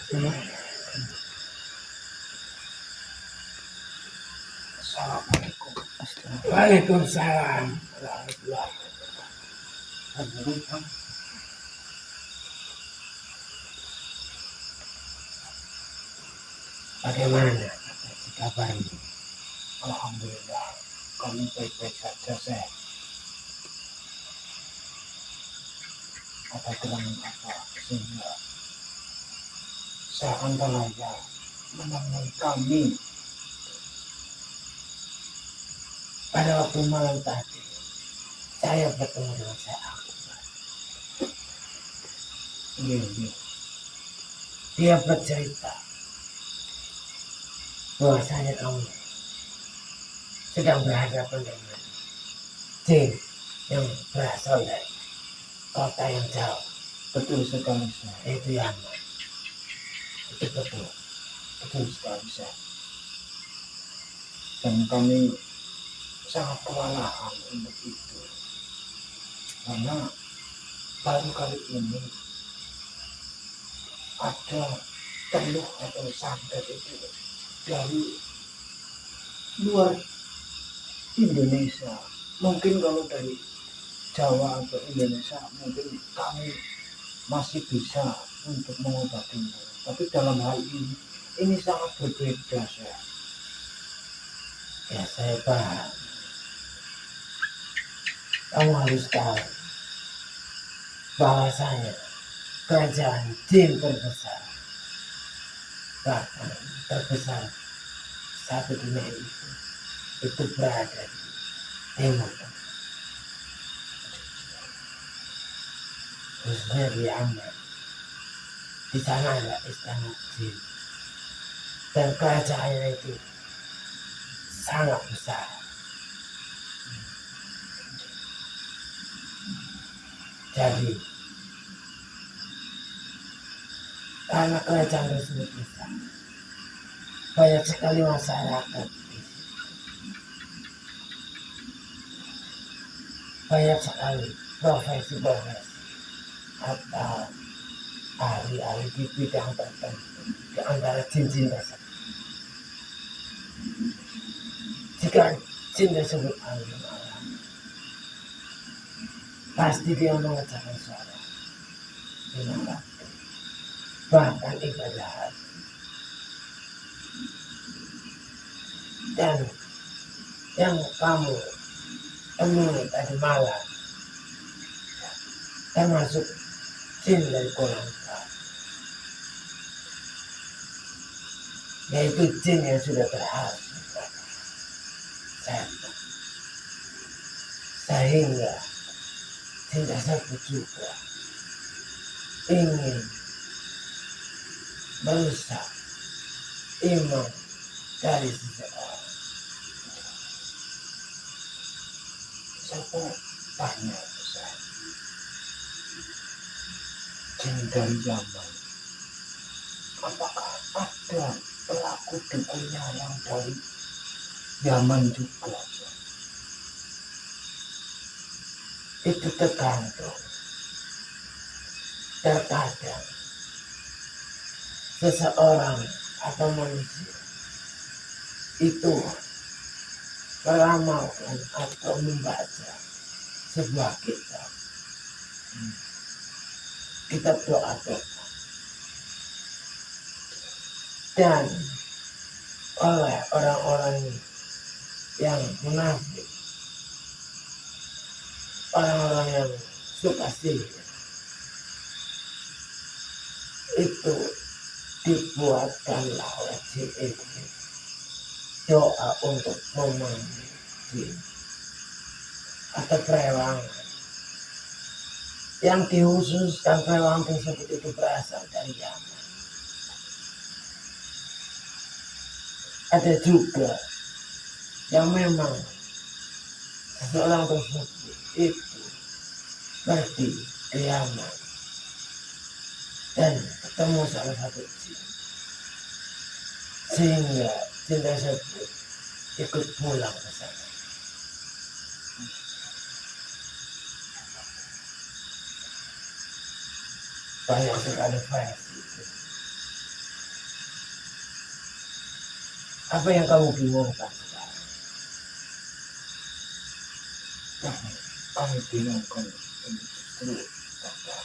Assalamualaikum. Waalaikumsalam warahmatullahi Wabarakatuh. Bagaimana kabarnya? Alhamdulillah, kami baik-baik saja, Syekh. Ada gerangan apa sehingga seakan ya menemui kami Pada waktu malam tadi saya bertemu dengan saya Akbar. Iya. Dia bercerita bahwasanya kamu sedang berhadapan dengan jin yang berasal dari kota yang jauh. Betul sekali, Syekh. Itu Yaman. Itu betul. Betul sekali, Syekh. Dan kami sangat kewalahan untuk itu. Karena baru kali ini ada teluk atau santet itu dari luar Indonesia. Mungkin kalau dari Jawa atau Indonesia mungkin kami masih bisa untuk mengobatinya. Tapi dalam hal ini sangat berbeda, Syekh. Ya saya paham. Kamu harus tahu bahwasanya kerajaan jin terbesar, bahkan terbesar satu dunia itu berada di timur tengah, khususnya di Yaman. Di sana ada istana jin dan kerajaannya itu sangat besar. Jadi karena kerajaan tersebut besar, banyak sekali masyarakat, banyak sekali profesi-profesi atau ahli-ahli di bidang tertentu di antara jin-jin tersebut. Jika jin tersebut ahli malam, pasti dia mengerjakan suara di malam, bahkan ibadah hati. Dan yang kamu temui tadi malam termasuk jin dari Kolangka, yaitu jin yang sudah berhasil setan, sehingga jin tersebut juga ingin merusak iman dari seseorang. Saya tanya, Syekh. Jin dari Yaman, apakah ada pelaku dukunnya yang dari Yaman juga, Syekh? Itu tergantung. Terkadang seseorang atau manusia itu meramalkan atau membaca sebuah kitab doa-doa, dan oleh orang-orang yang munafik, orang-orang yang suka sihir, itu dibuatkanlah oleh jin itu doa untuk memanggil jin atau perewangan, yang dikhususkan perewangan tersebut itu berasal dari Yaman. Ada juga yang memang seseorang tersebut itu pergi ke Yaman dan ketemu salah satu jin, sehingga jin tersebut ikut pulang ke sana. Banyak sekali versi. Apa yang kamu bingungkan sekarang? Yang kami bingungkan ini justru Kakak,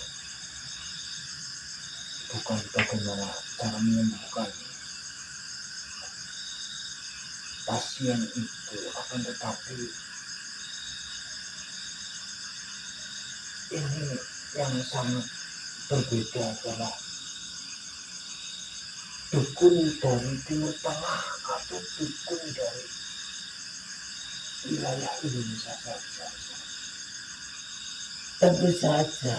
bukan bagaimana cara menyembuhkan pasien itu, akan tetapi ini yang sangat berbeda adalah dukun dari Timur Tengah atau dukun dari wilayah Indonesia saja. Tentu saja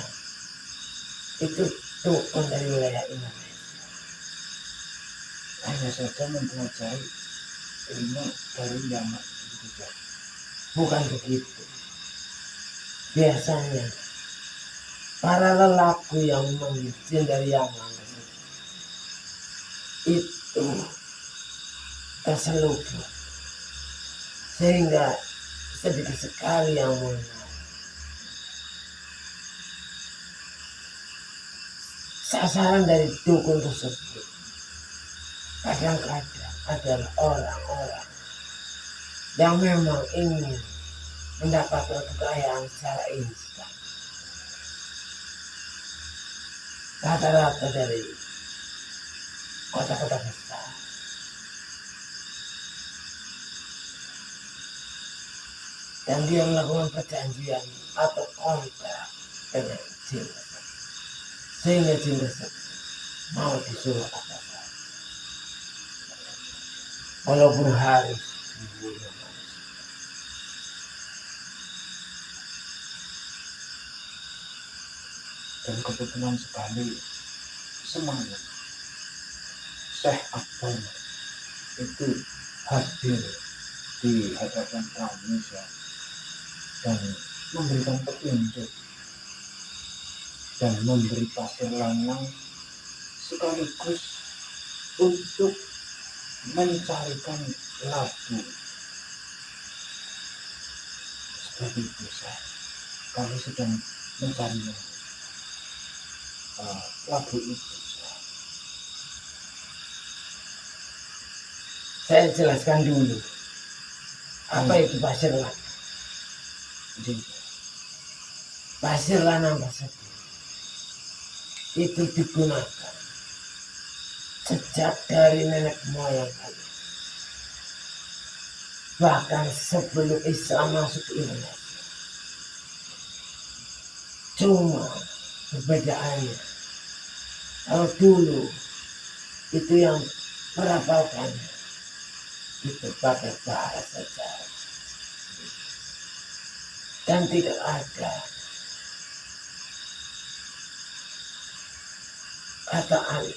itu dukun dari wilayah Indonesia. Hanya saja mempelajari ilmu dari Yaman itu saja. Bukan begitu. Biasanya para lelaki yang memanggil jin dari Yaman itu terselubung sehingga sedikit sekali yang mengenal. Sasaran dari dukun tersebut kadang-kadang adalah orang-orang yang memang ingin mendapatkan kekayaan secara instan. Rata-rata dari kota-kota besar. Dan dia melakukan perjanjian atau kontrak dengan jin, sehingga jin tersebut mau disuruh apa saja, walaupun harus dibunuh manusia. Dan kebetulan sekali semuanya Syekh Akbar itu hadir di hadapan kami dan memberikan petunjuk dan memberi pasir lanang sekaligus untuk mencarikan labu seperti itu. Kami sedang mencari labu itu. Saya jelaskan dulu apa itu pasir lanang. Pasir lanang tersebut itu digunakan sejak dari nenek moyang kami, bahkan sebelum Islam masuk ke Indonesia. Cuma perbedaannya, kalau dulu itu yang merapalkannya itu pakai bahasa Jawa dan tidak ada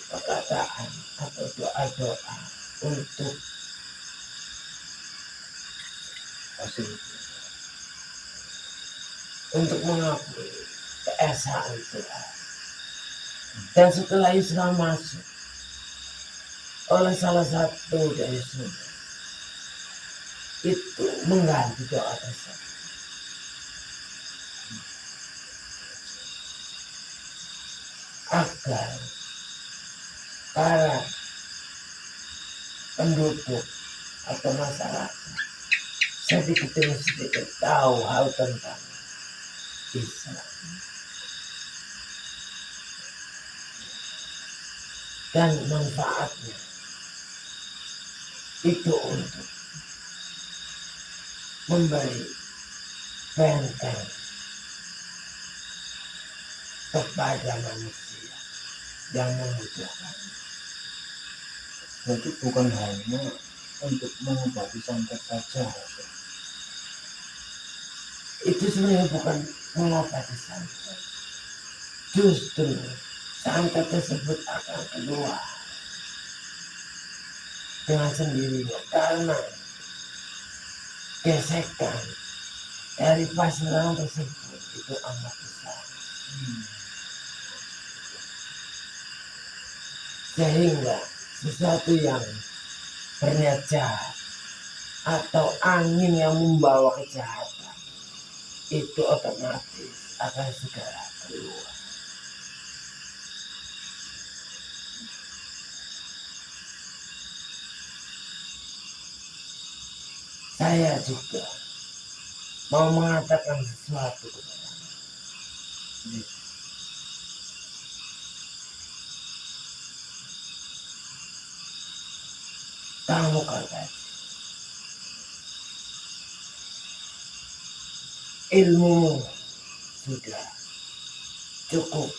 perkataan atau doa-doa untuk mengakui keesaan Tuhan. Dan setelah Islam masuk oleh salah satu dari sunnah, itu mengganti doa tersebut. Agar para penduduk atau masyarakat sedikit demi sedikit tahu hal tentang Islam dan manfaatnya itu untuk memberi benteng kepada manusia yang membutuhkan. Jadi bukan hanya untuk mengobati santet saja. Itu sebenarnya bukan mengobati santet. Justru santet tersebut akan keluar dengan sendirinya karena gesekan dari pasangan tersebut itu amat besar. Sehingga sesuatu yang berniat jahat atau angin yang membawa kejahatan itu otomatis akan segera keluar. saya juga mau mengatakan sesuatu kepada kamu kata ilmu sudah cukup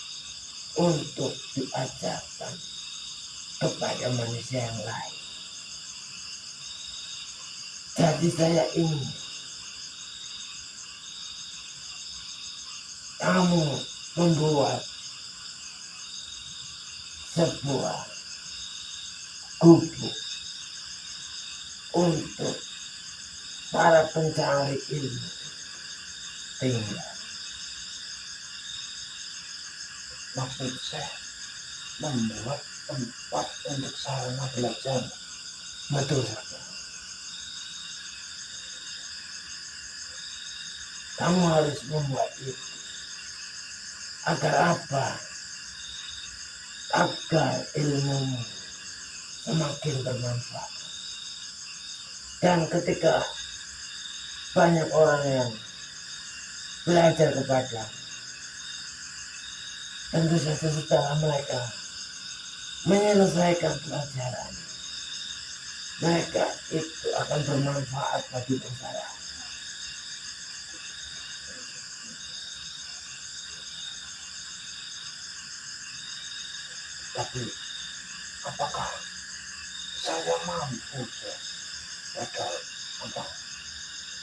untuk diajarkan kepada manusia yang lain. Jadi saya ingin kamu membuat sebuah gubuk untuk para pencari ilmu tinggal. Maksud saya membuat tempat untuk sarana belajar. Betul saja. Kamu harus membuat itu. Agar apa? Agar ilmumu semakin bermanfaat. Dan ketika banyak orang yang belajar kepada, tentu saja setelah mereka menyelesaikan pelajaran, mereka itu akan bermanfaat bagi masyarakat. Tapi apakah saya mampu padahal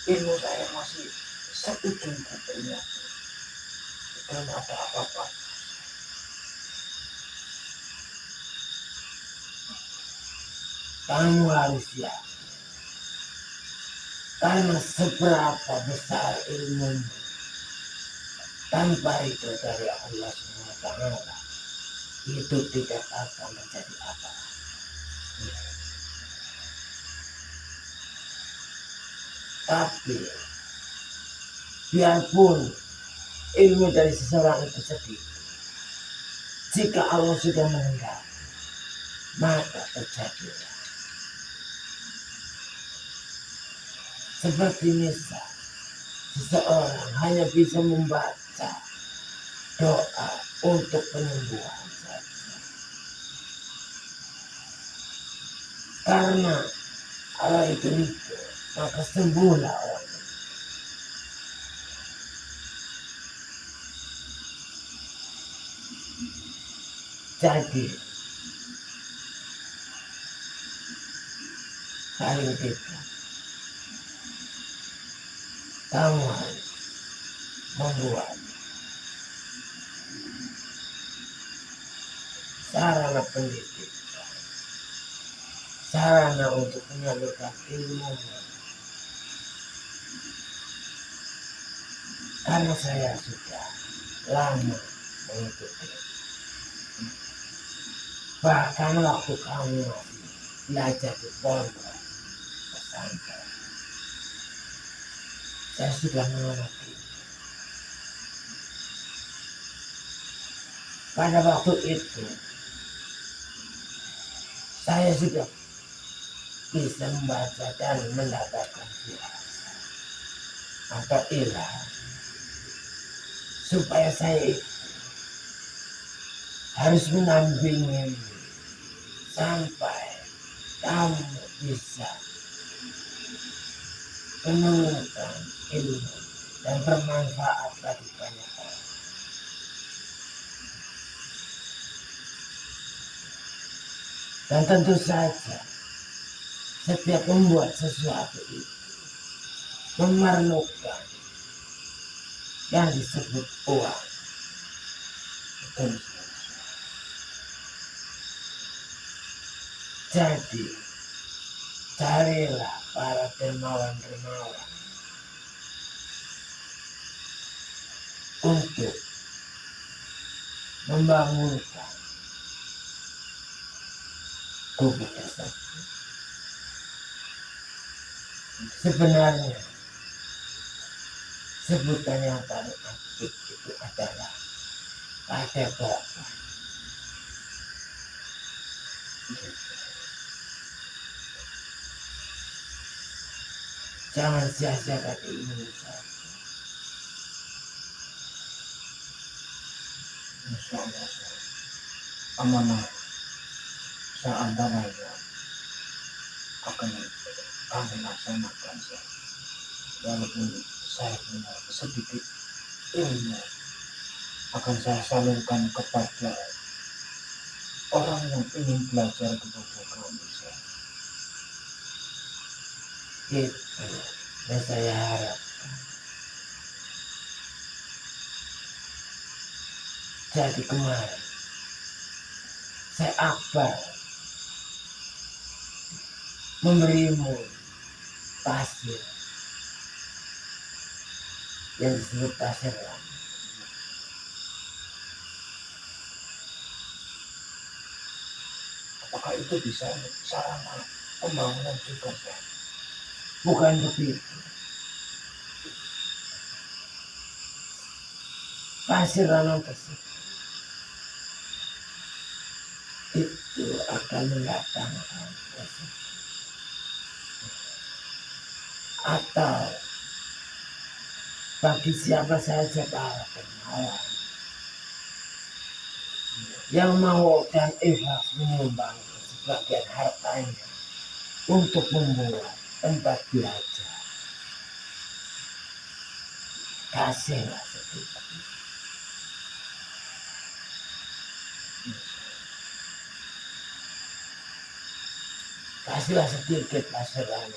ilmu saya masih satu jengkal ternyata dan ada apa-apa. Kamu harus siap. Karena seberapa besar ilmu tanpa itu dari Allah SWT itu tidak akan menjadi apa. Tapi biarpun ilmu dari seseorang itu sedikit, jika Allah sudah menghendaki, maka terjadilah. Seperti misal seseorang hanya bisa membaca doa untuk penyembuhan saja. Karena Allah itu maka sembuhlah orang. Jadi paling tidak kamu harus membuat sarana pendidikan, sarana untuk menyalurkan ilmu. Karena saya sudah lama mengikuti, bahkan waktu kamu masih belajar di pondok pesantren, saya sudah mengerti. Pada waktu itu saya sudah bisa membaca dan mendapatkan firasat atau ilham supaya saya harus menampingi sampai kamu bisa menemukan ilmu dan bermanfaat bagi banyak orang. Dan tentu saja setiap membuat sesuatu itu memerlukan yang disebut uang. Jadi carilah para dermawan-dermawan untuk membangunkan gubuk tersebut. Sebenarnya sebutan yang paling aktif itu adalah padepokan. Jangan sia-siakan ilmu saja. Insya Allah amanah seandainya akan kami laksanakan Syekh. Walaupun saya punya sedikit ilmu akan saya salurkan kepada orang yang ingin belajar kepada kami Syekh. Itu yang saya harap. Jadi kemarin saya akbar memberimu pasir yang disebut pasir lama. Apakah itu bisa sarana pembangunan juga Syekh? Bukan begitu. Pasir lama tersebut itu akan mendatangkan rezeki. Atau bagi siapa saja para dermawan yang mau dan ikhlas menyumbang sebagian hartanya untuk membuat tempat belajar, kasihlah sedikit. Kasihlah sedikit pasirnya.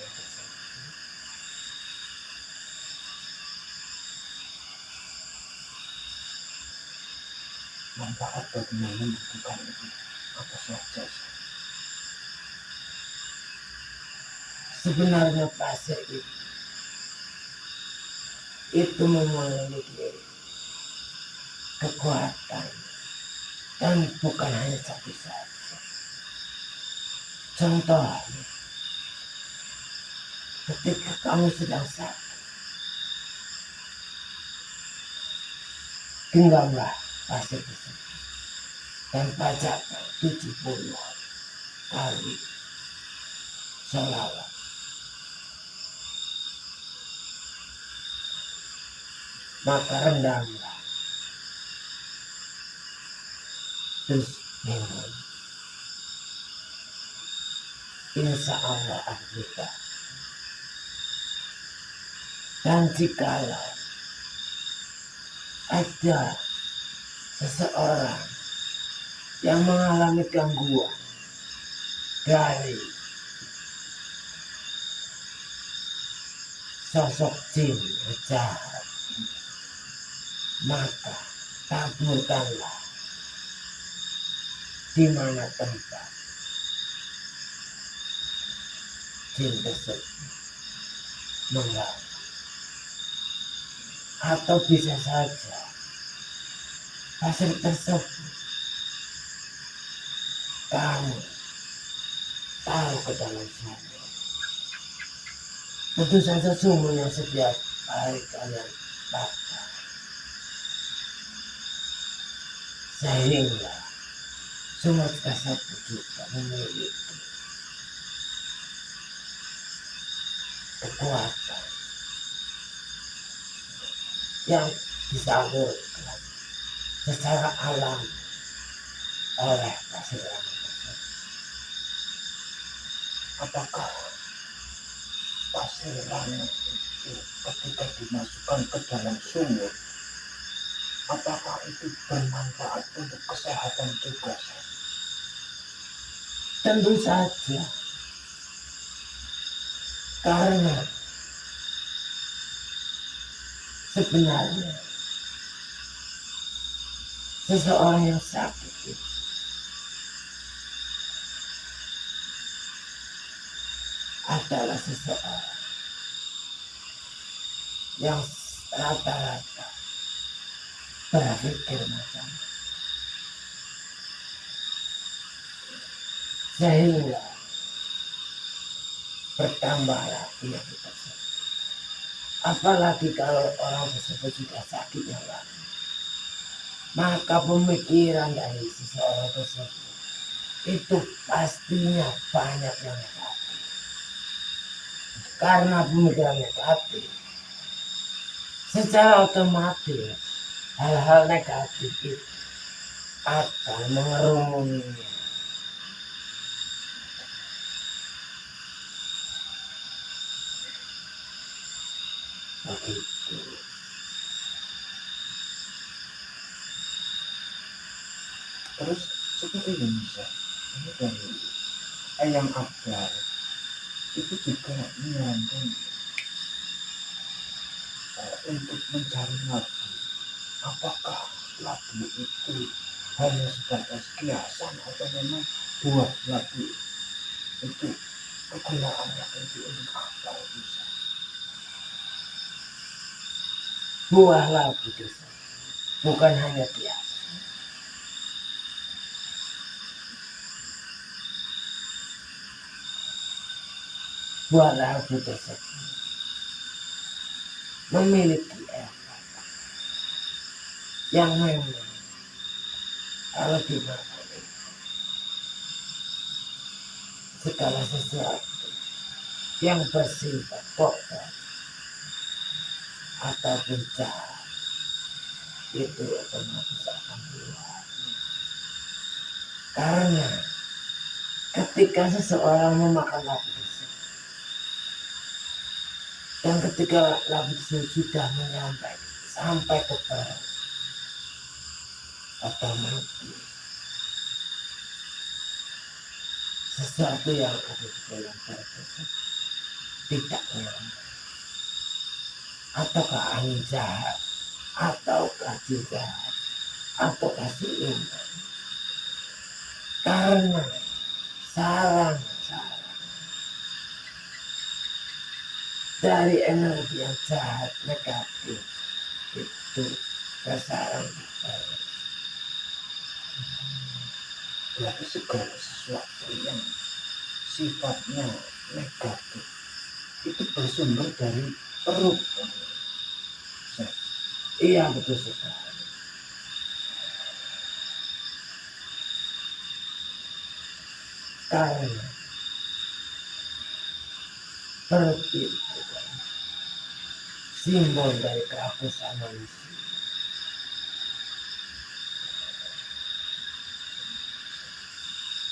Manfaat bagi yang membutuhkan itu apa saja Syekh? Sebenarnya pasir itu memiliki kekuatan dan bukan hanya satu saja. Contohnya, ketika kamu sedang sakit, genggamlah pasir tersebut dan bacakan 70 kali sholawat. Maka rendamlah, terus minum. Insya Allah kita. Dan jikalau ada seseorang yang mengalami gangguan dari sosok jin jahat, maka taburkanlah di mana tempat jin tersebut mengganggu. Atau bisa saja pasir tersebut kamu taruh ke dalam sumur. Tentu saja sumur yang setiap hari kalian bakar, sehingga sumur tersebut juga memiliki kekuatan yang disalurkan secara alam oleh pasir lama tersebut. Apakah pasir lama itu ketika dimasukkan ke dalam sumur, apakah itu bermanfaat untuk kesehatan juga Syekh? Tentu saja, karena sebenarnya seseorang yang sakit itu adalah seseorang yang rata-rata berpikir macam, sehingga bertambahlah penyakit tersebut. Apalagi kalau orang tersebut sudah sakit yang lama, maka pemikiran dari seseorang tersebut itu pastinya banyak yang negatif. karena pemikiran negatif, secara otomatis hal-hal negatif itu akan mengerumuninya. Begitu. Terus seperti ini bisa ini dari ayam abdal itu juga menyarankan untuk mencari labu. Apakah labu itu hanya sebatas kiasan atau memang buah labu itu kegunaannya itu untuk apa bisa? Buah labu itu bukan hanya kiasan. Buah labu tersebut memiliki efek yang memang kalau dimakan segala sesuatu yang bersifat kotor ataupun jahat itu otomatis akan keluar. Karena ketika seseorang memakan labu tersebut dan ketika labu tersebut sudah sampai ke perut, otomatis sesuatu yang ada di dalam perut tersebut tidak nyaman, ataukah angin jahat, ataukah jin jahat, ataukah siluman. Karena sarang dari energi yang jahat negatif itu bersarang di perut. Berarti segala sesuatu yang sifatnya negatif itu bersumber dari perut. Iya, betul sekali. Karena perut itu simbol dari kehapusan manusia.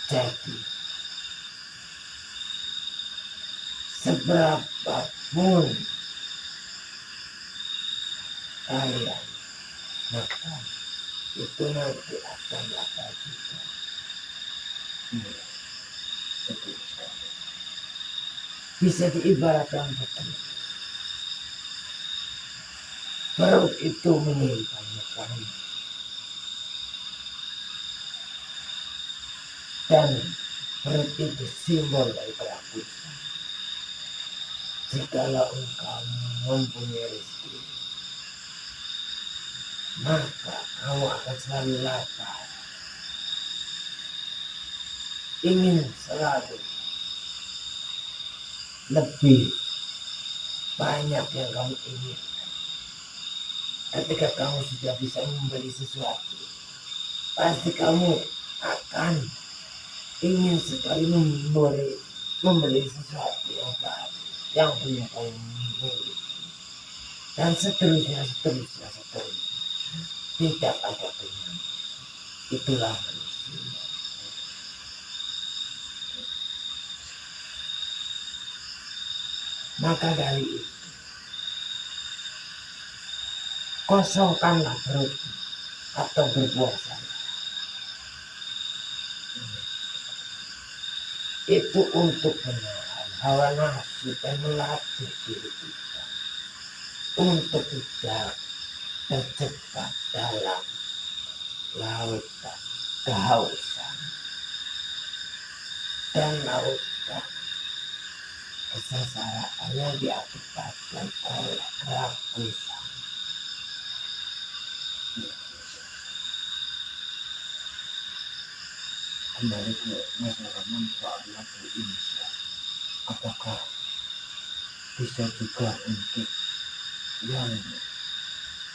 Jadi seberapapun kalian makan itu nanti akan lapar juga. Betul sekali. Bisa diibaratkan begini. Perut itu menyimpan makanan. Dan perut itu simbol dari kehapusan. Jikalau engkau mempunyai rezeki, maka kamu akan selalu lapar. Ingin selalu lebih banyak yang kamu inginkan. Ketika kamu sudah bisa membeli sesuatu, pasti kamu akan ingin sekali membeli sesuatu yang baru, yang punya kamu miliki. Dan seterusnya. Tidak ada kenyang. Itulah manusia. Maka dari itu, kosongkanlah perut atau berpuasa. Itu untuk menahan hawa nafsu dan melatih diri kita untuk tidak terjebak dalam lautan kehausan dan lautan kesengsaraan yang diakibatkan oleh kerakusan. Kembali ke masalah manfaat labu ini, apakah bisa juga untuk yang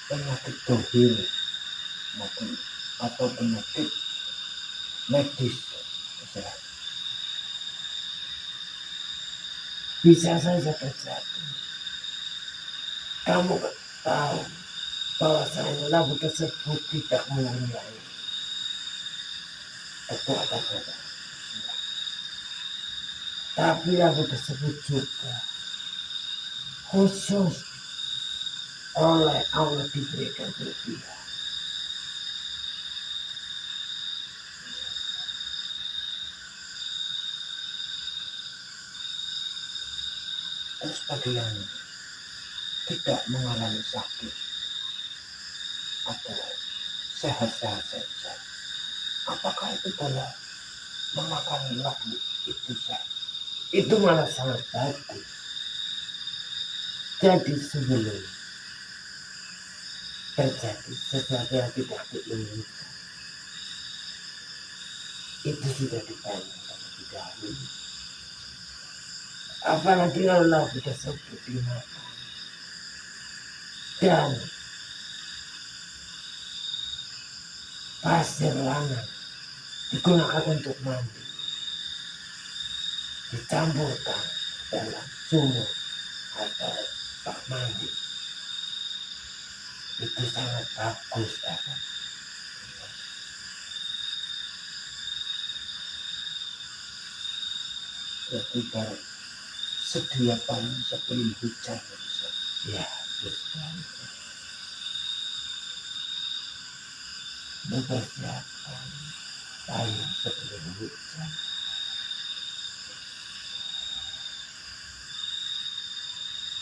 penyakit dohir maupun atau penyakit medis? bisa saja terjadi. Kamu tahu bahwasanya lagu tersebut tidak mempunyai kekuatan apa. Tapi lagu tersebut juga khusus oleh Allah diberikan kelebihan. Terus bagi yang tidak mengalami sakit atau sehat-sehat saja, apakah itu boleh memakan lagu itu saja? Itu malah sangat bagus. Jadi sebelum terjadi sesuatu yang tidak diinginkan, itu sudah ditanyakan terlebih dahulu. Apalagi kalau lagu tersebut dimakan dan pasir lanang digunakan untuk mandi, dicampurkan dalam sumur atau bak mandi, itu sangat bagus kan? Berarti baru sedia paling sebelum hujan. Ya, betul. Mempersiapkan payung sebelum hujan.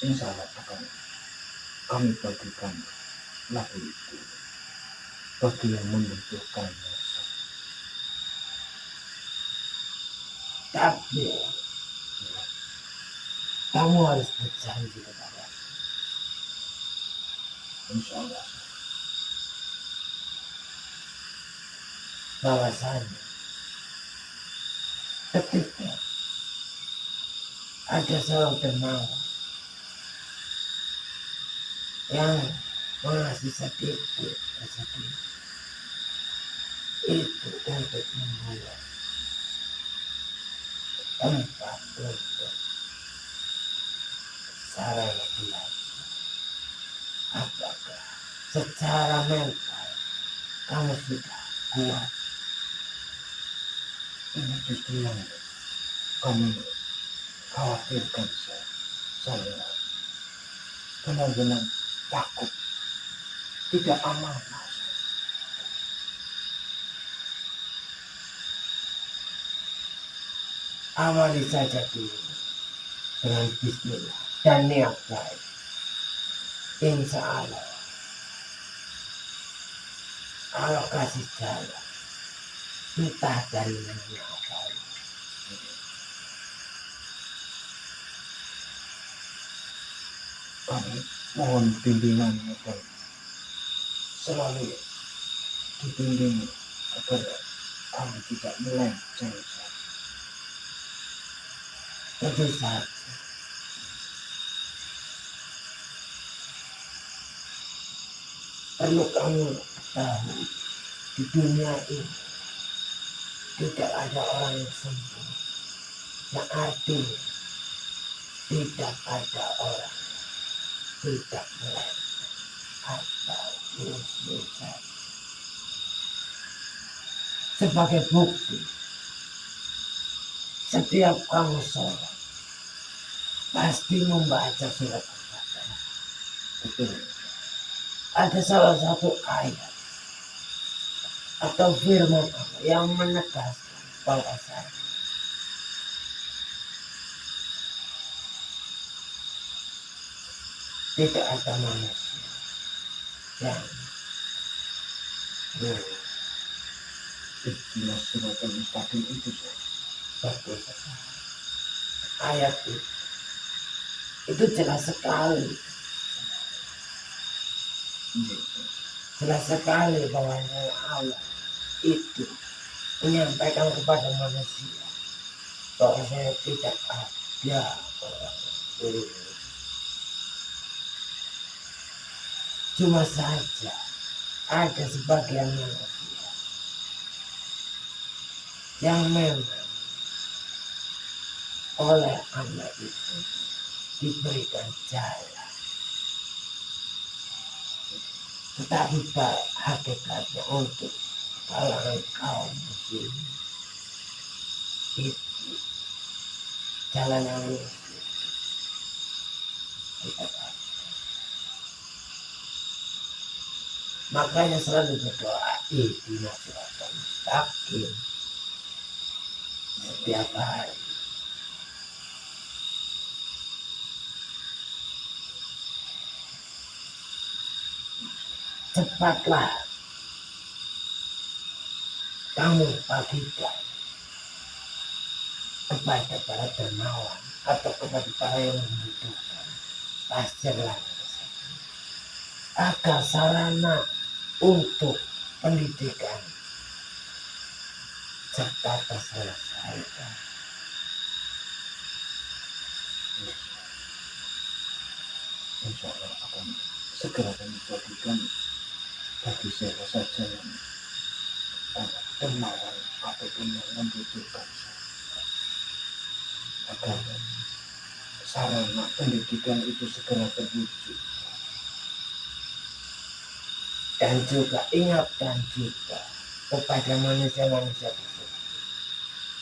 Insya Allah akan kami bagikan lagu itu bagi yang membutuhkannya. Tapi kamu harus berjanji kepada aku. Insya Allah. Bahwasanya ketika ada seorang dermawan yang mengasih sedikit rezeki itu untuk membuat tempat untuk sarana belajar, apakah secara mental kamu sudah kuat? Ini justru yang kami khawatirkan. Saya benar-benar takut tidak aman. Awali saja dulu dengan bismillah dan niat baik. Insya Allah Allah kasih jalan, entah dari mana asal. Kami mohon bimbingan dan selalu dibimbing agar kami tidak melenceng. Tentu saja perlu kamu tahu, di dunia ini tidak ada orang yang sempurna. Yang artinya tidak ada orang yang tidak melenceng atau lurus-lurus. Sebagai bukti, setiap kamu sholat pasti membaca surat Al-Fatihah. Betul. Ada salah satu ayat atau firman Allah yang menegaskan bahwasanya tidak ada manusia yang Jelas surat Al-Mustaqim itu bagus sekali. Ayat itu jelas sekali. Jelas sekali bahwa Allah itu menyampaikan kepada manusia bahwa saya tidak ada orang buruk. Cuma saja ada sebagian manusia yang memang oleh anak itu diberikan jalan. Tetapi hakikatnya untuk kalangan kaum muslim itu jalan yang lurus kita tahu. Makanya selalu berdoa ihdinas siratal mustaqim setiap hari. Cepatlah kamu bagikan kepada para dermawan atau kepada para yang membutuhkan pasirlah agar sarana untuk pendidikan serta terselesaikan. Insya Allah akan segera kami bagikan bagi siapa saja yang dermawan ataupun yang membutuhkan, agar sarana pendidikan itu segera terwujud. Dan juga ingatkan juga kepada manusia-manusia tersebut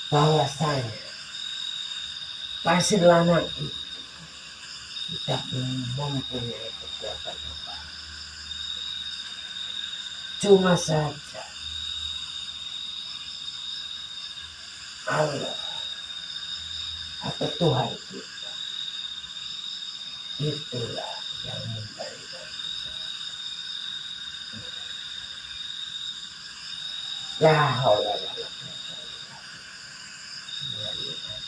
bahwasanya pasir lanang itu tidak mempunyai kekuatan apa. Cuma saja Allah atau Tuhan kita itulah yang memberikan. La haula wala quwwata illa billah.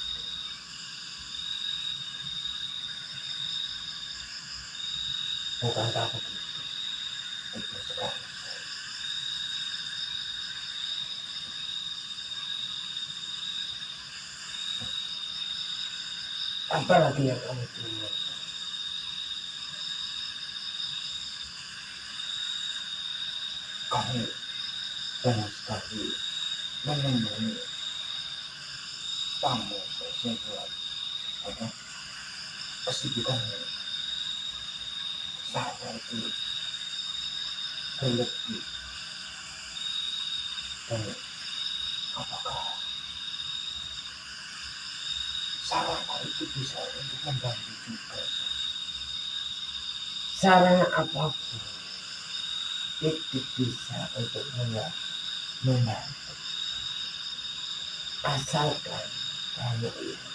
Bukankah begitu? Betul sekali. Apalagi yang kamu inginkan? Kami banyak sekali menemui tamu spesial ada kesibukannya. Saya itu berlebih, dan apakah sarana itu bisa untuk membantu juga? Sarana apapun itu bisa untuk membantu, asalkan kamu ini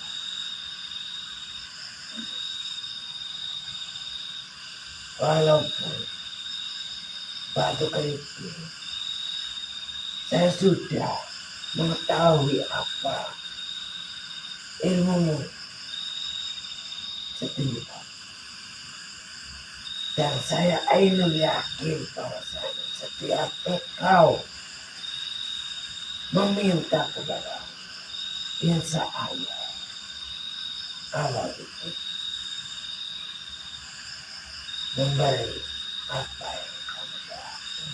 walaupun batu kerikil saya sudah mengetahui apa ilmumu setinggi apa. Dan saya ainul yakin bahwasanya setiap engkau meminta kepada Allah, insya Allah itu memberi apa yang kamu doakan.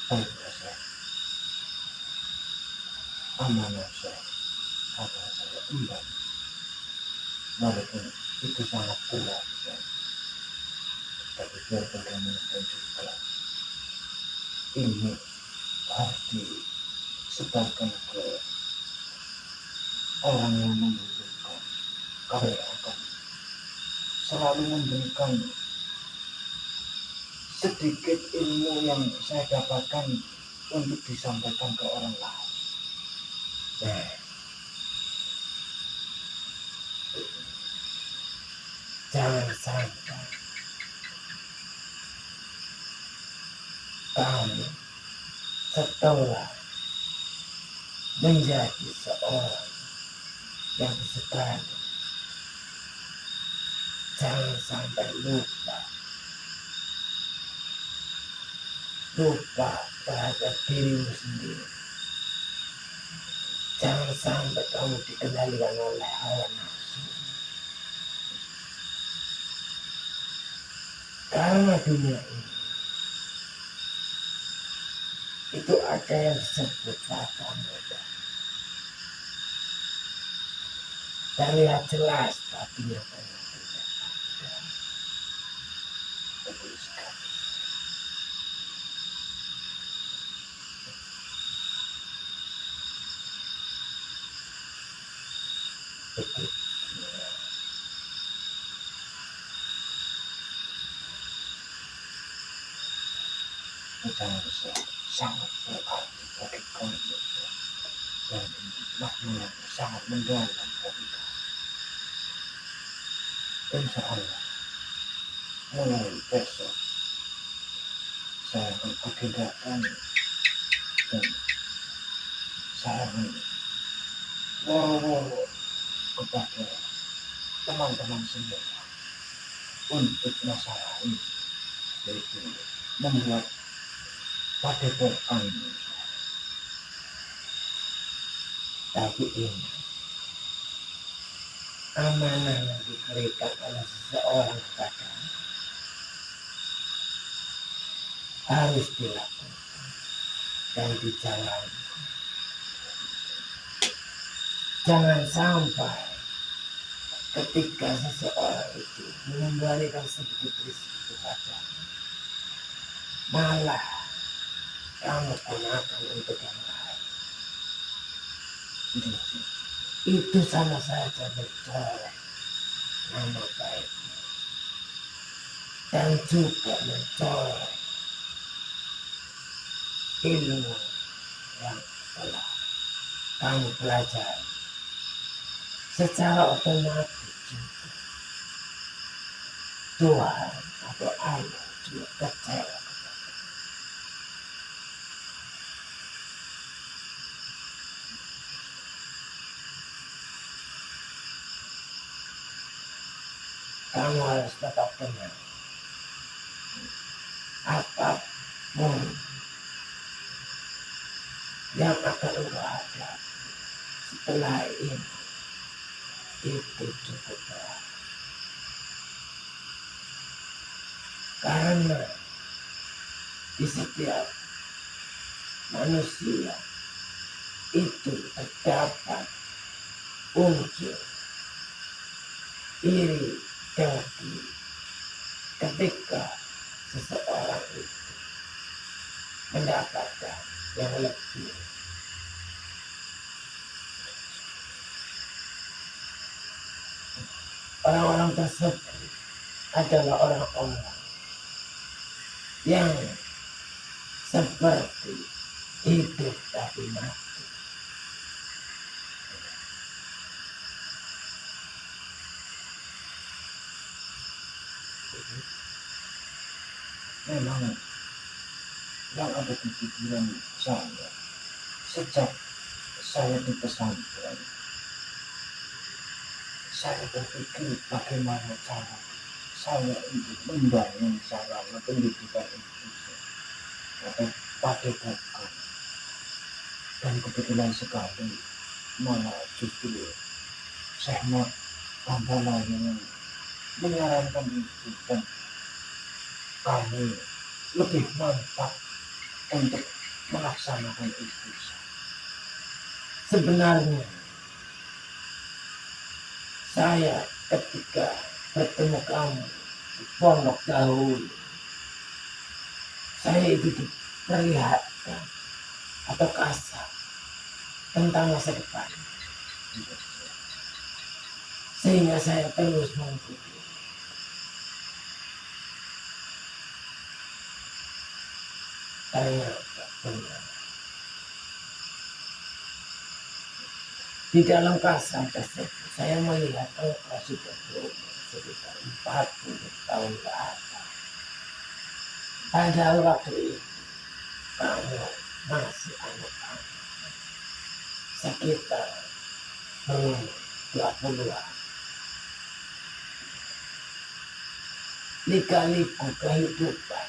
Baiklah, saya amanah saya akan saya emban, walaupun itu sangat berat, tapi biar bagaimanapun juga ini harus disebarkan ke orang yang membutuhkan. Kami akan selalu memberikan sedikit ilmu yang saya dapatkan untuk disampaikan ke orang lain. Jangan sampai kamu setelah menjadi seorang yang sekali, jangan sampai lupa terhadap dirimu sendiri. Jangan sampai kamu dikendalikan oleh hawa nafsu. Karena dunia ini itu ada yang disebut fata muda. Terlihat jelas tapi nyatanya tidak ada. Betul sekali. Betul. Jangan sangat berarti bagi kami dan makna yang sangat mendalam bagi kami. Insya Allah mulai besok saya akan agendakan dan saya akan woro-woro kepada teman-teman semua untuk masalah ini, yaitu membuat padepokan. Tapi ini amanah yang diberikan oleh seseorang kepada harus dilakukan dan dijalani. Jangan sampai ketika seseorang itu mengembalikan sedikit rezeki kepadamu, malah kamu gunakan untuk yang lain. Itu sama saja mencoreng nama baikmu dan juga mencoreng ilmu yang telah kamu pelajari. Secara otomatis juga Tuhan atau Allah juga kecewa. Kamu harus tetap tenang. Apapun yang akan engkau hadapi setelah ini itu cukup berat. Karena di setiap manusia itu terdapat unsur iri dengki ketika seseorang itu mendapatkan yang lebih. Orang-orang tersebut adalah orang-orang yang seperti hidup tapi mati. Memang yang ada di pikiran saya sejak saya di pesantren, saya berpikir bagaimana cara saya untuk membangun sarana pendidikan Indonesia atau padepokan, dan kebetulan sekali malah justru Syekh Tambala yang menyarankan itu, dan kami lebih mantap untuk melaksanakan itu. Sebenarnya saya ketika bertemu kamu di pondok dahulu, saya itu diperlihatkan atau kasar tentang masa depan, sehingga saya terus mengikuti. Ternyata benar. Di dalam kasar tersebut saya melihat engkau sudah berumur sekitar 40 tahun ke atas. Padahal waktu itu kamu masih anak-anak, sekitar berumur 20-an. Lika-liku kehidupan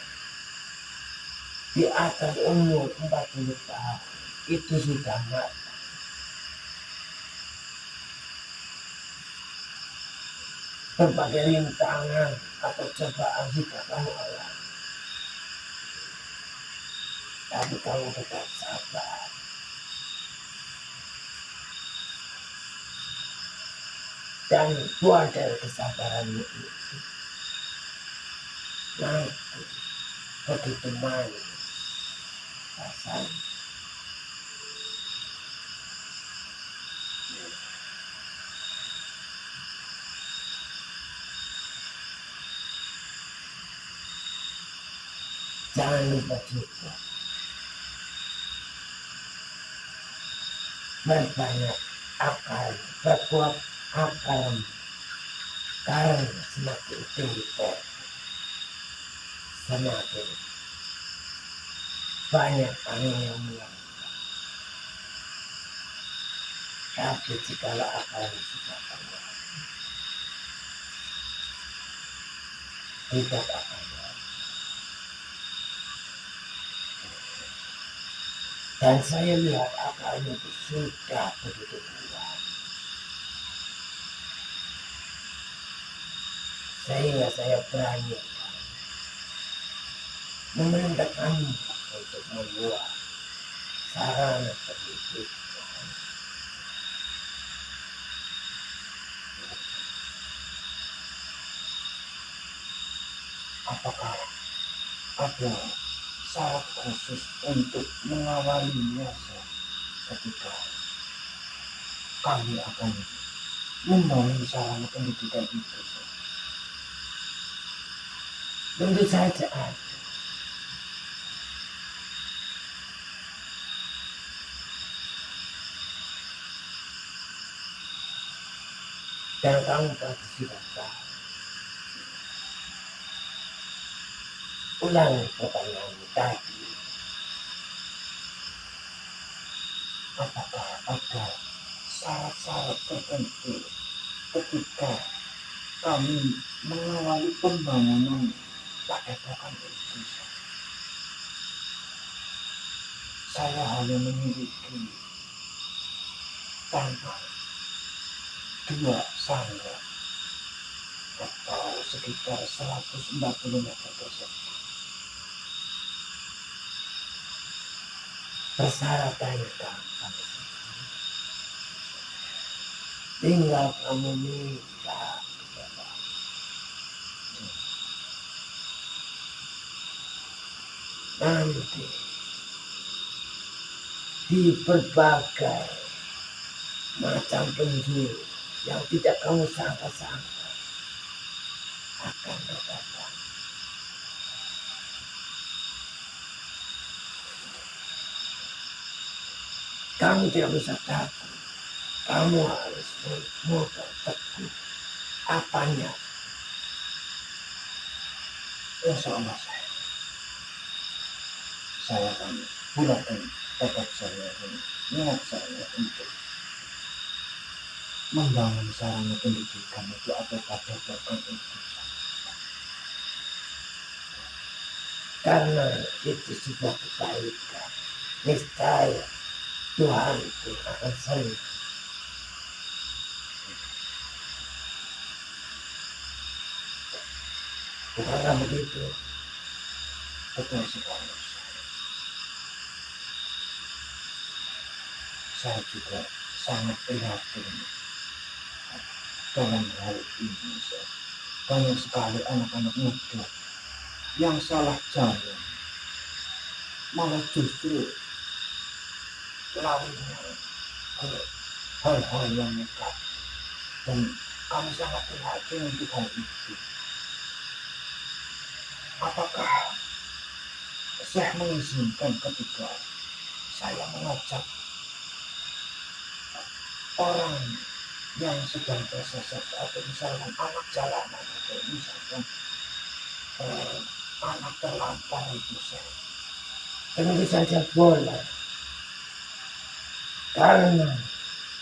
di atas umur 40 tahun itu sudah mati. berbagai rintangan atau cobaan jika kamu alami. Tapi kamu tetap sabar. Dan buah dari kesabaranmu itu nanti begitu manis rasanya. Jangan lupa juga berbanyak akal, berkuat akal, karena semakin tinggi pohon, semakin banyak angin yang melanda. Tapi jikalau akal sudah penuh, tidak akan ada. Dan saya lihat akalnya itu sudah begitu kuat, sehingga saya berani memerintahkanmu untuk membuat sarana pendidikan. Apakah ada syarat khusus untuk mengawalinya ketika kami akan membangun sarana pendidikan itu? Tentu saja ada. Dan kamu pasti sudah tahu. Ulangi pertanyaanmu tadi. Apakah ada syarat-syarat tertentu ketika kami mengawali pembangunan padepokan itu? Saya hanya memiliki tanah 2 sangga atau sekitar 140 meter persegi. Persyaratannya gampang. Tinggal kamu minta kepada nanti di berbagai macam penjuru yang tidak kamu sangka-sangka akan berdatang. Kamu tidak usah takut. Kamu harus memegang teguh apanya. Insya Allah saya akan bulatkan tekad saya dan niat saya untuk membangun sarana pendidikan itu atau padepokan itu. Karena itu sebuah kebaikan. Niscaya Tuhan itu akan senang. Bukankah begitu? Betul sekali. Saya juga sangat prihatin dalam hal ini. Banyak sekali anak-anak muda yang salah jalan, malah justru larinya ke hal-hal yang nekat, dan kami sangat prihatin untuk hal itu. Apakah Syekh mengizinkan ketika saya mengajak orang yang sedang tersesat atau misalkan anak jalanan atau misalkan anak terlantar itu, Syekh? Tentu saja boleh. Karena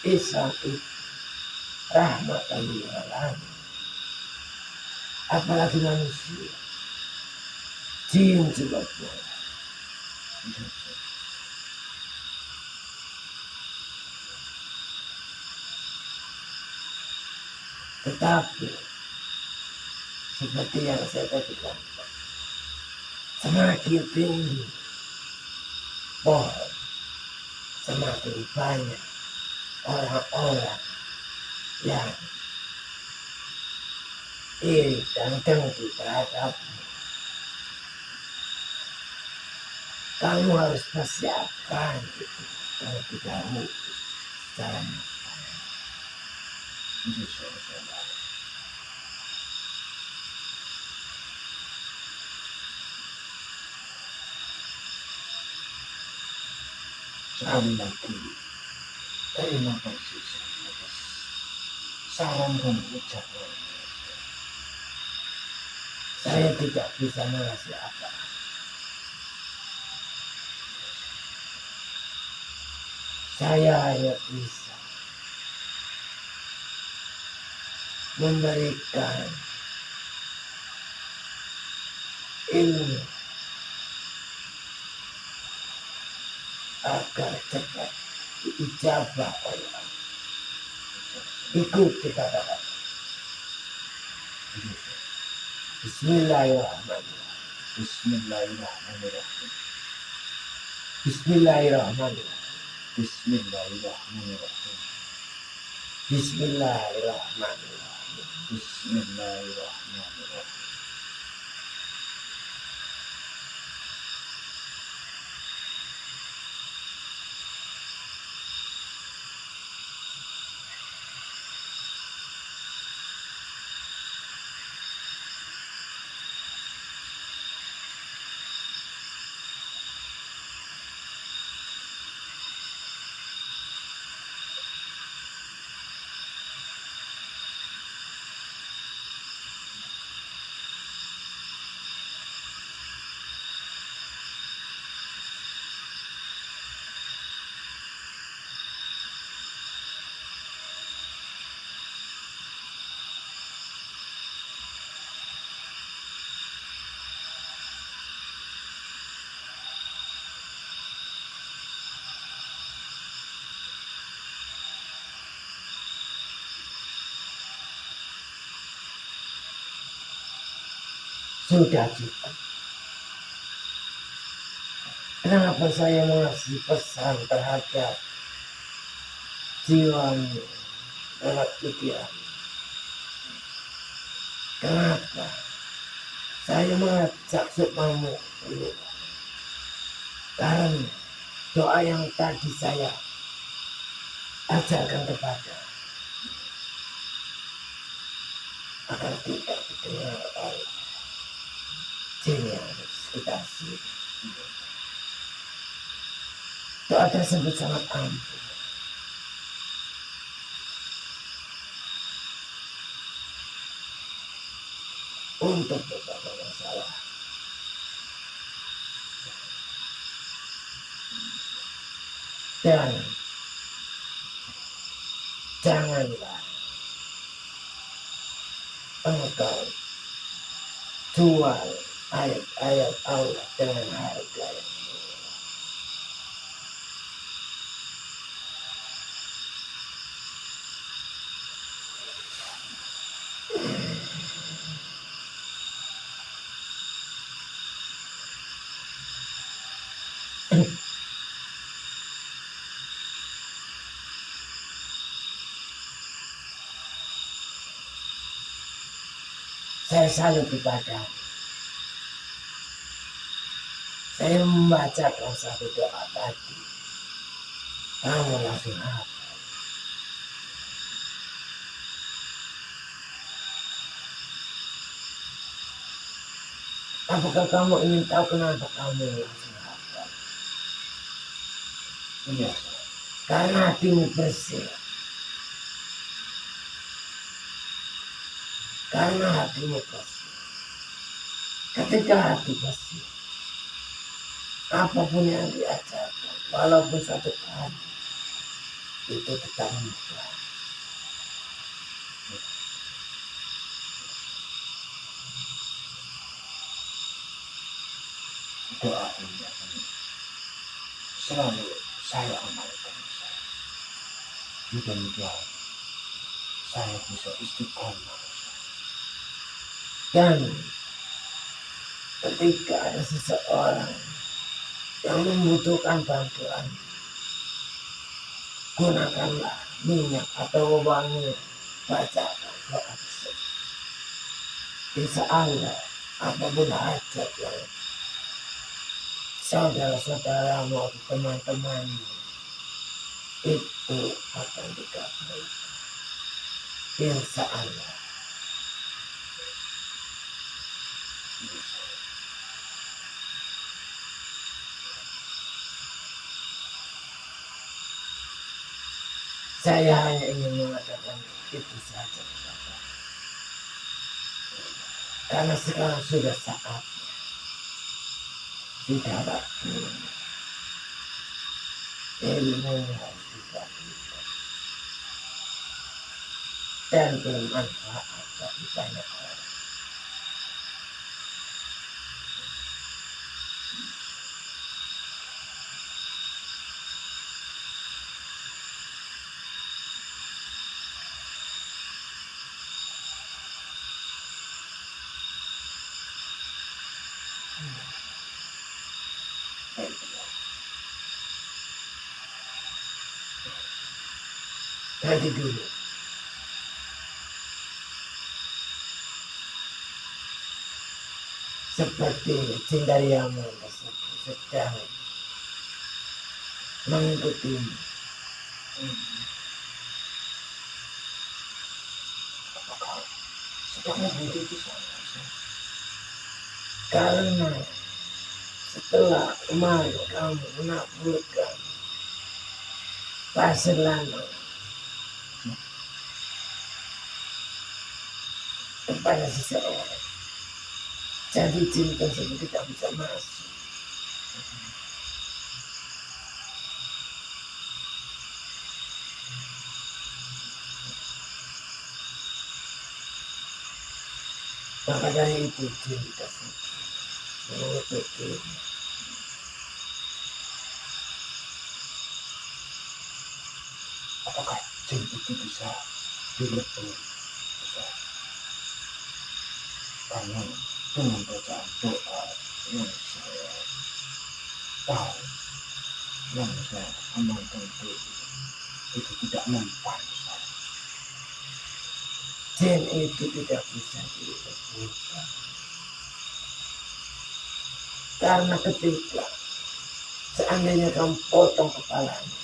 Islam itu rahmatan lil alamin. Apalagi manusia, jin juga boleh. Tetapi seperti yang saya tadi katakan, semakin tinggi pohon, semakin banyak orang-orang yang iri dan dengki terhadapmu. Kamu harus persiapkan itu terlebih dahulu secara matang. Saudara. Sekali lagi, terima kasih atas saran dan ucapan. Saya tidak bisa mengasih apa. Saya hanya bisa memberikan ilmu agar cepat diijabah oleh Allah. Ikuti kata-kata. Bismillahirrahmanirrahim. Bismillahirrahmanirrahim. Bismillahirrahmanirrahim. Bismillahirrahmanirrahim. Bismillahirrahmanirrahim. Bismillahirrahmanirrahim. Sudah cukup. Kenapa saya mengasih pesan terhadap jiwamu lewat pikiran? Kenapa saya mengajak supmamu keluar? Karena doa yang tadi saya ajarkan kepada agar tidak didengar oleh jin yang ada di sekitar sini. Doa tersebut sangat ampuh. Untuk beberapa masalah. Dan janganlah engkau jual ayat-ayat Allah dengan harga yang murah. Saya salut kepada saya membacakan satu doa tadi. Kamu langsung hafal. Apakah kamu ingin tahu kenapa kamu langsung hafal? Iya. Karena hatimu bersih. Karena hatimu bersih. Ketika hati bersih, apapun yang diajarkan, walaupun satu kali, itu tetap mudah. Doa ini akan selalu saya amalkan. Mudah-mudahan saya bisa istiqomah. Dan ketika ada seseorang yang membutuhkan bantuan, gunakanlah minyak atau wangi, bacakan doa tersebut. Insya Allah, apapun hajat yang saudara-saudaramu atau teman-temanmu itu akan dikabulkan. Insya Allah. Saya hanya ingin mengatakan itu saja, Bapak. Karena sekarang sudah saatnya, sudah waktunya. Ilmu harus dibagikan dan bermanfaat bagi banyak orang. Nanti dulu, seperti Cindariyaman tersebut sedang mengikuti Apakah sedang mengikuti saya? karena setelah kemarin kamu menaburkan pasir lana kepada seseorang, jadi jin tersebut tidak bisa masuk. Maka dari itu jin tersebut mengikuti. Apakah jin itu bisa dilebur? Karena dengan bacaan doa yang saya tahu, yang saya amalkan itu tidak mempan. Jin itu tidak bisa dileburkan. Karena ketika seandainya kamu potong kepalanya,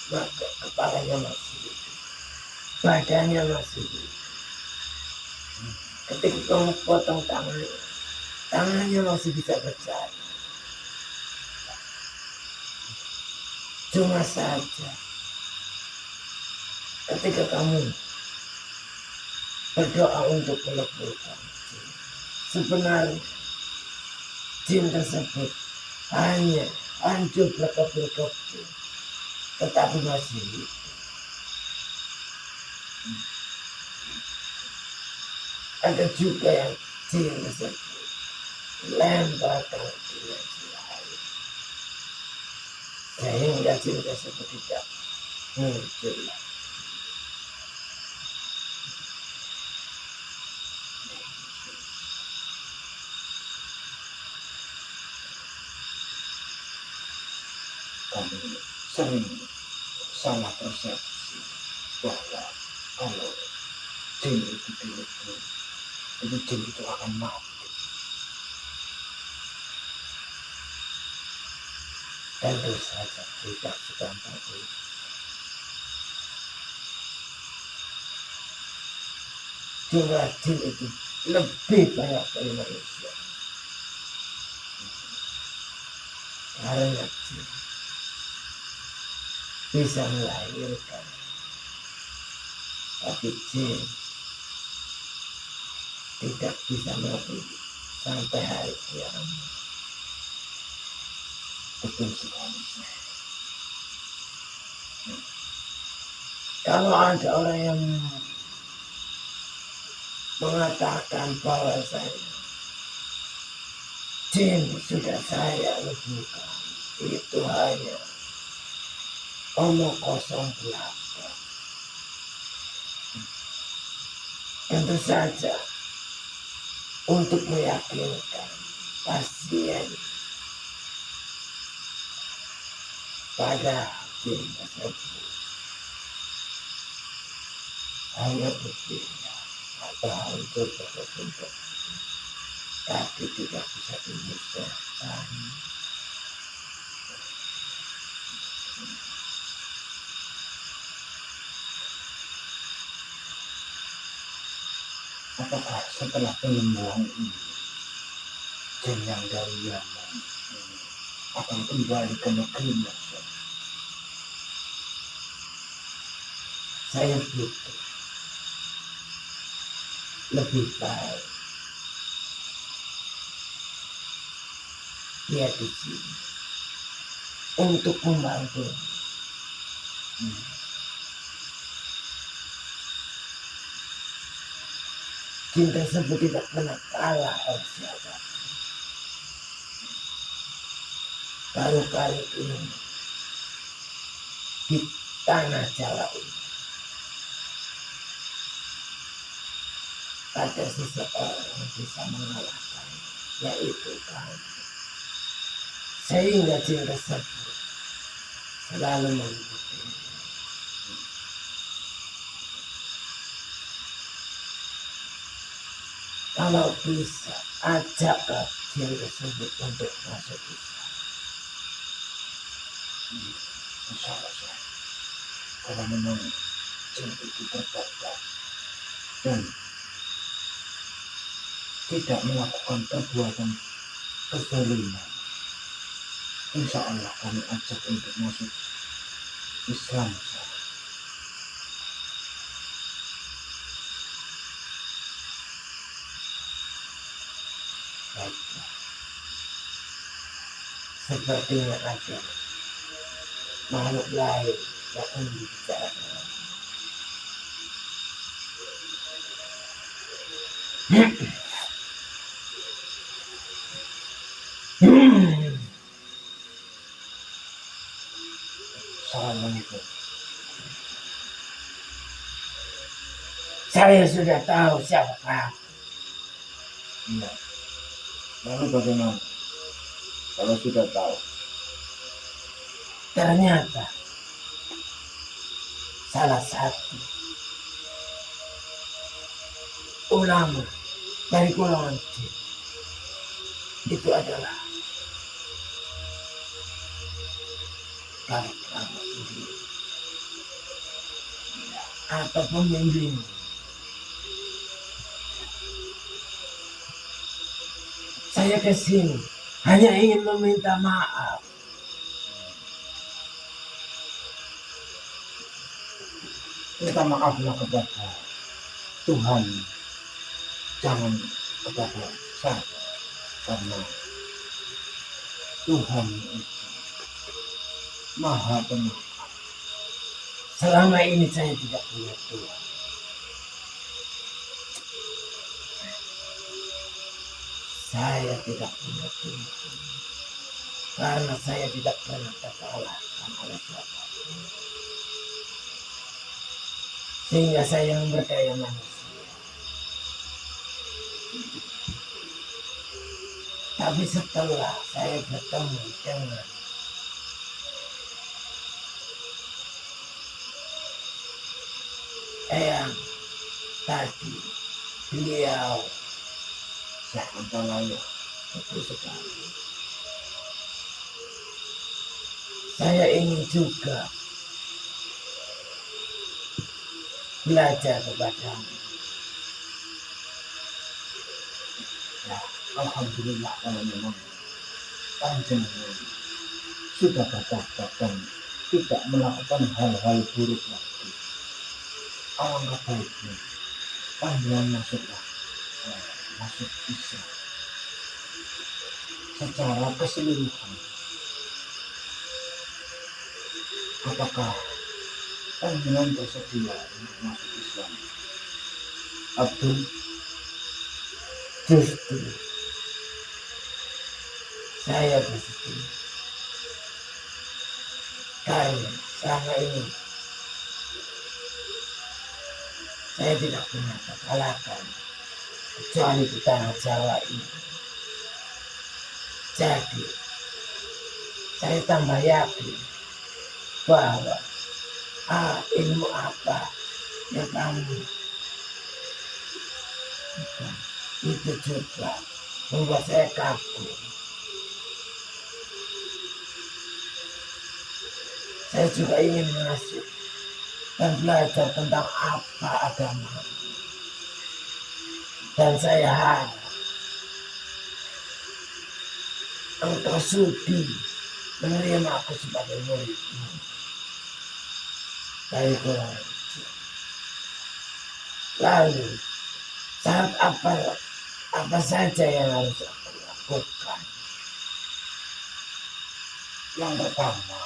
maka kepalanya masih hidup, badannya masih hidup. Ketika kamu potong tangannya masih bisa berjalan. Cuma saja ketika kamu berdoa untuk meleburkan jin, sebenarnya jin tersebut hanya hancur berkepul-kepul, tetapi masih hidup. Ada juga yang jin tersebut lemparkan dengan lain, sehingga jin tersebut tidak muncul. Kami sering salah persepsi bahwa kalau jin itu dilebur, itu jin itu akan mati. Tentu saja tidak segampang itu. Jumlah jin itu lebih banyak dari manusia. Karena jin bisa melahirkan, tapi jin tidak bisa mati sampai hari kiamat. Betul sekali. Kalau ada orang yang mengatakan bahwa jin sudah saya leburkan, itu hanya omong kosong belaka. Tentu saja untuk meyakinkan pasien pada hakim tersebut hanya berpindah atau hancur bentuk, tapi tidak bisa dimusnahkan. Apakah setelah penyembuhan ini jin yang dari Yaman akan kembali ke negerinya? Saya butuh lebih baik dia di sini untuk membantu. Jin tersebut tidak pernah kalah oleh siapa. Baru kali ini di tanah Jawa ini ada seseorang yang bisa mengalahkan, yaitu kamu. Sehingga jin tersebut selalu mengikuti. Kalau bisa, ajaklah jin tersebut untuk masuk Islam. Insya Allah, kalau memang jin itu bertobat dan tidak melakukan perbuatan kezaliman, insya Allah kami ajak untuk masuk Islam. Baiklah. Sepertinya ada makhluk lain yang ingin dibicarakan. Assalamualaikum. Saya sudah tahu siapa kamu. Iya. Lalu bagaimana kalau sudah tahu? Ternyata salah satu ulama dari golongan jin itu adalah kamu sendiri atau pembimbing. Saya kesini hanya ingin meminta maaf. Minta maaflah kepada Tuhan, jangan kepada saya, karena Tuhan itu Maha Pemaaf. Selama ini saya tidak punya Tuhan. Saya tidak punya Tuhan karena saya tidak pernah terkalahkan oleh siapapun. Sehingga saya mempercaya manusia. Tapi setelah saya bertemu dengan Eyang tadi, beliau Seantara betul sekali. Saya ingin juga belajar kepadamu. ya, Alhamdulillah kalau memang panjenengan sudah bertobat dan tidak melakukan hal-hal buruk lagi. Alangkah baiknya panjenengan masuk Islam secara keseluruhan. Apakah panjenengan bersedia untuk masuk Islam? Abdul, Justru saya bersedia karena selama ini saya tidak pernah terkalahkan kecuali di tanah Jawa ini. Jadi saya tambah yakin bahwa ilmu apa yang kamu itu juga membuat saya kagum. Saya juga ingin masuk dan belajar tentang apa agama. Dan saya harap engkau sudi menerima aku sebagai muridmu. Baiklah. Lalu saat apa saja yang harus aku lakukan? Yang pertama,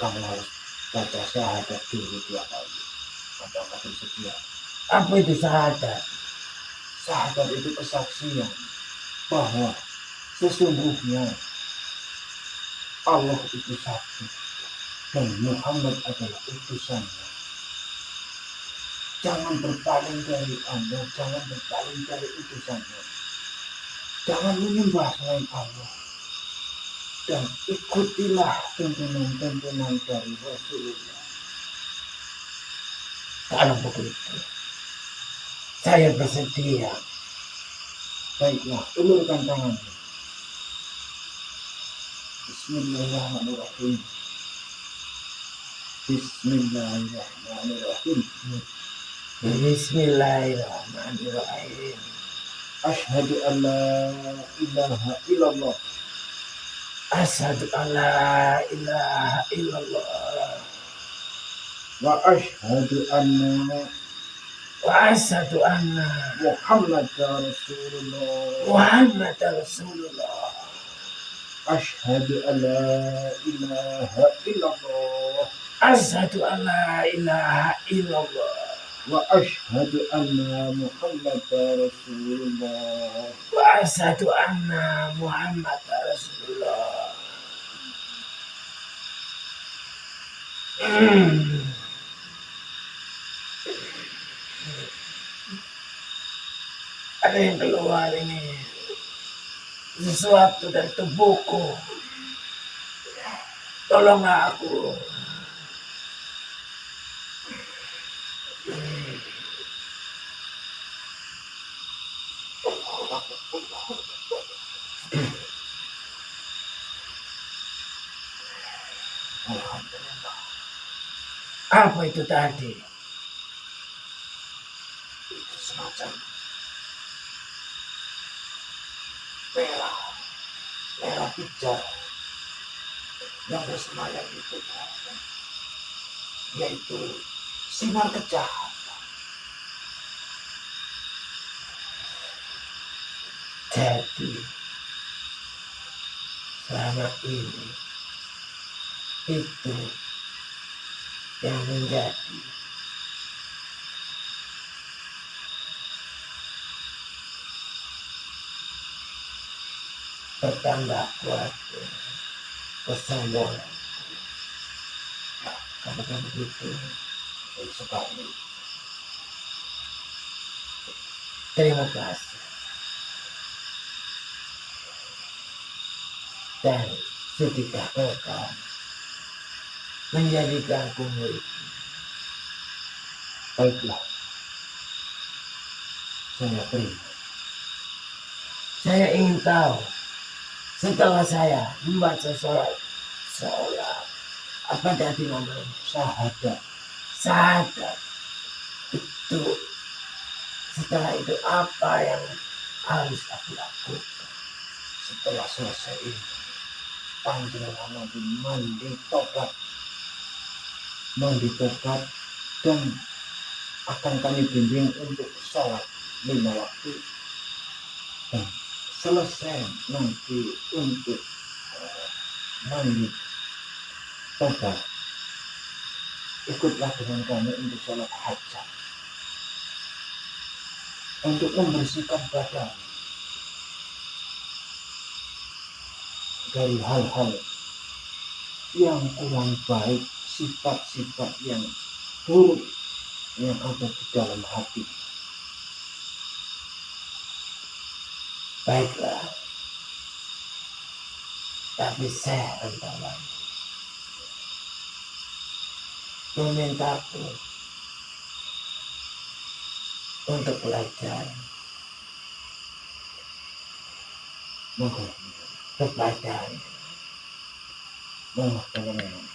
kamu harus baca syahadat dulu 2 kali. Apakah bersedia? Apa itu syahadat? Syahadat itu kesaksian bahwa sesungguhnya Allah itu satu dan Muhammad adalah utusannya. Jangan berpaling dari Allah, jangan berpaling dari utusannya. Jangan menyembah selain Allah. Dan ikutilah tuntunan-tuntunan dari Rasulullah. Kalau begitu, saya bersedia. Baiklah, ulurkan tanganmu. Bismillahirrahmanirrahim. Bismillahirrahmanirrahim. Bismillahirrahmanirrahim. Asyhadu an la ilaha illallah. Asyhadu an la ilaha illallah. Wa asyhadu anna Muhammadar Rasulullah. Muhammad Rasulullah. Asyhadu an la ilaha illallah. Asyhadu an la ilaha illallah. Wa asyhadu anna Muhammadar Rasulullah. Wa asyhadu anna Muhammad Rasulullah. Ada yang keluar ini, sesuatu dari tubuhku. Tolonglah aku. Alhamdulillah. Apa itu tadi? Itu semacam merah hijau yang bersemayam di tubuhmu, yaitu sinar kejahatan. Jadi selama ini itu yang menjadi bertambah kuat kesombongan. Apakah begitu? Baik sekali. Terima kasih. Dan sudikah engkau menjadikanku murid? Baiklah, saya terima. Saya ingin tahu, setelah saya membaca sholat apa tadi namanya? Syahadat. Itu setelah itu apa yang harus aku lakukan? Setelah selesai ini, panjenengan nanti mandi tobat dan akan kami bimbing untuk sholat 5 waktu. Dan selesai nanti untuk mandi tobat, ikutlah dengan kami untuk sholat hajat, untuk membersihkan badan dari hal-hal yang kurang baik, sifat-sifat yang buruk yang ada di dalam hati. Baiklah, tapi saya antara memintaku untuk belajar Monggo, kepadamu. monggo kalau memang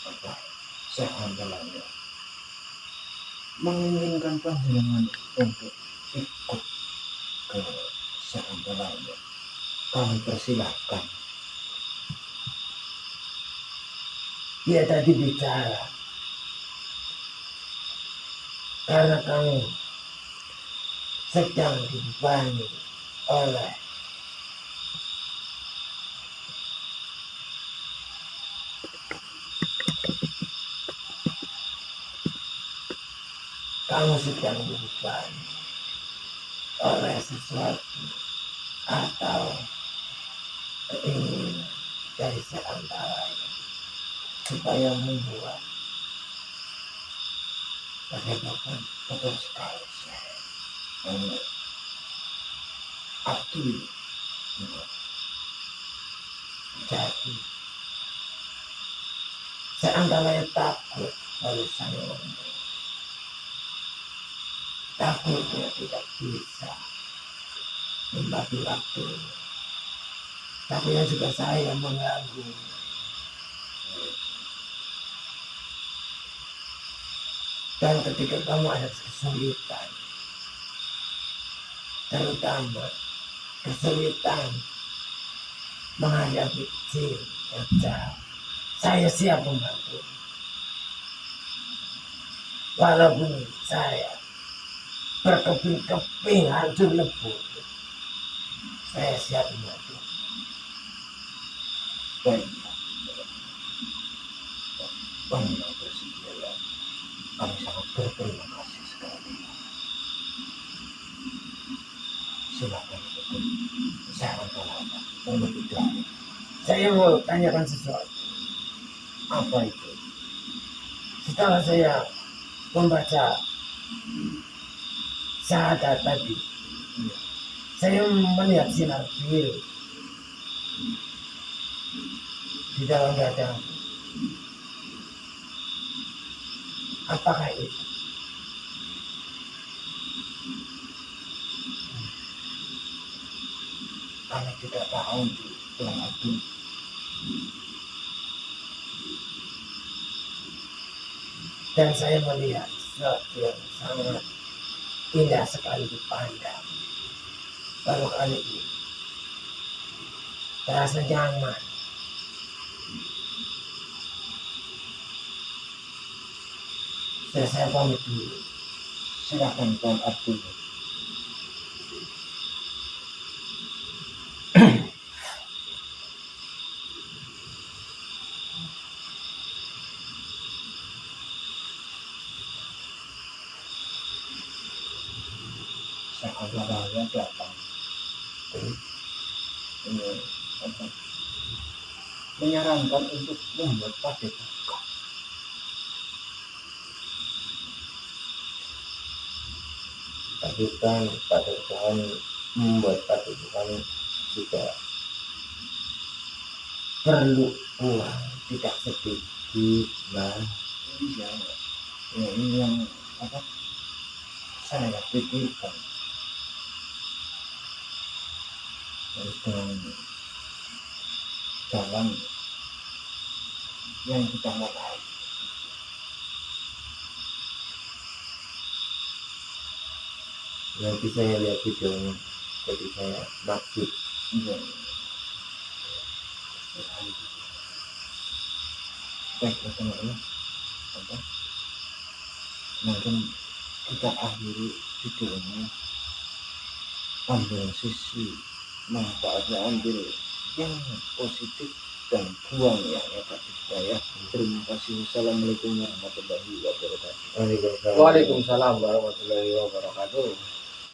apa saya andalannya menginginkan panjenengan untuk ikut ke seandalannya, kami persilahkan. Dia tadi bicara karena kamu sedang dibebani oleh sesuatu atau keinginan dari seantaranya supaya membuat bagaimana. Betul sekali saya. Akui Jadi seandainya takut pada saya takut dia tidak bisa membagi waktu, tapi yang juga saya mengganggu. Dan ketika kamu ada kesulitan, terutama kesulitan menghadapi jin kerja, saya siap membantu. Walaupun saya berkeping-keping hancur lebur, saya siap membantu. Baiklah, bersedia. Kami sangat berterima kasih sekali. Silakan ikut saya andalannya terlebih dahulu. Saya mau tanyakan sesuatu. Apa itu? Setelah saya membaca syahadat tadi, saya melihat sinar biru di dalam dada. Apakah itu? Kami tidak tahu Tuhan Abdul. Dan saya melihat sesuatu yang sangat indah sekali dipandang. Baru kali ini terasa nyaman. Saya pamit dulu. Silakan Tuhan Abdul. Seandalannya datang. Menyarankan untuk membuat padepokan. Tapi kan padepokan membuat padepokan juga perlu uang tidak sedikit, lah. Iya, ya, ini yang apa saya pikirkan. Terus dengan jalan yang kita mulai. Nanti saya lihat videonya, jadi saya maksud. Iya. Baik, teman-teman. Mungkin kita akhiri videonya. Ambil sisi manfaatnya, ambil yang positif dan buang yang negatif ya. Terima kasih. Wassalamualaikum warahmatullahi wabarakatuh. Waalaikumsalam warahmatullahi wabarakatuh.